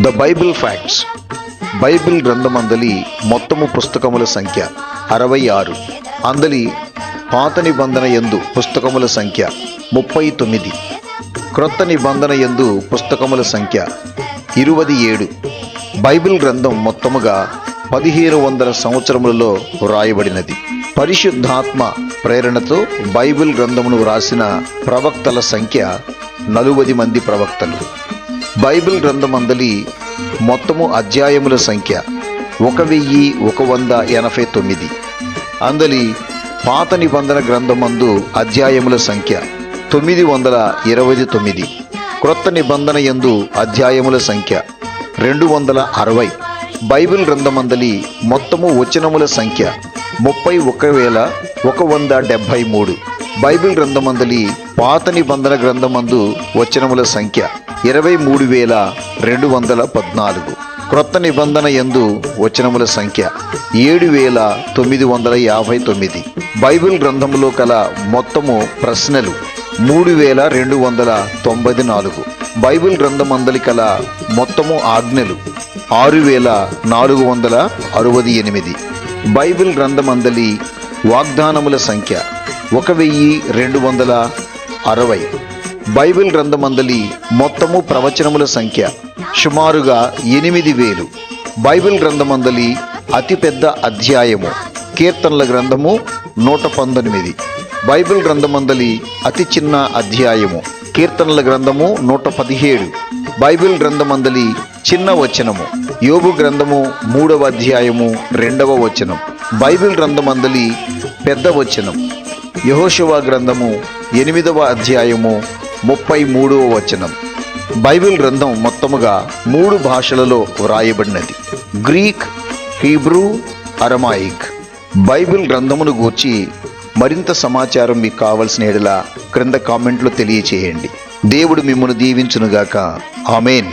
The Bible facts. Bible గ్రంథమందలి మొత్తము పుస్తకముల సంఖ్య 66. అందలి పాత నిబంధన యందు పుస్తకముల సంఖ్య 39. క్రొత్త నిబంధన యందు పుస్తకముల సంఖ్య 27. బైబిల్ గ్రంథం మొత్తముగా 1500 సంవత్సరములలో వ్రాయబడినది. పరిశుద్ధాత్మ ప్రేరణతో బైబిల్ గ్రంథమును వ్రాసిన ప్రవక్తల సంఖ్య 40 మంది ప్రవక్తలు. బైబిల్ గ్రంథమందలి మొత్తము అధ్యాయముల సంఖ్య 1189. అందలి పాత నిబంధన గ్రంథమందు అధ్యాయముల సంఖ్య 929. క్రొత్త నిబంధన యందు అధ్యాయముల సంఖ్య 260. బైబిల్ గ్రంథమందలి మొత్తము వచనముల సంఖ్య 31,173. బైబిల్ గ్రంథమందలి పాత నిబంధన గ్రంథమందు వచనముల సంఖ్య 23,214. క్రొత్త నిబంధన యందు వచనముల సంఖ్య 7,959. బైబిల్ గ్రంథములో కల మొత్తము ప్రశ్నలు 3,294. బైబిల్ గ్రంథమందలి కల మొత్తము ఆజ్ఞలు 6,468. బైబిల్ గ్రంథమందలి వాగ్దానముల సంఖ్య 1,260. బైబిల్ గ్రంథమందలి మొత్తము ప్రవచనముల సంఖ్య సుమారుగా 8,000. బైబిల్ గ్రంథమందలి అతిపెద్ద అధ్యాయము కీర్తనల గ్రంథము 119. బైబిల్ గ్రంథమందలి అతి చిన్న అధ్యాయము కీర్తనల గ్రంథము 117. బైబిల్ గ్రంథమందలి చిన్న వచనము యోబు గ్రంథము 3వ అధ్యాయము 2వ వచనం. బైబిల్ గ్రంథమందలి పెద్ద వచనం యెహోషువ గ్రంథము 8వ అధ్యాయము 33వ వచనం. బైబిల్ గ్రంథం మొత్తముగా 3 భాషలలో వ్రాయబడినది: గ్రీక్, హీబ్రూ, అరమాయిక్. బైబిల్ గ్రంథమును గూర్చి మరింత సమాచారం మీకు కావలసిన యెడల క్రింద కామెంట్లో తెలియచేయండి. దేవుడు మిమ్మల్ని దీవించునుగాక. ఆమేన్.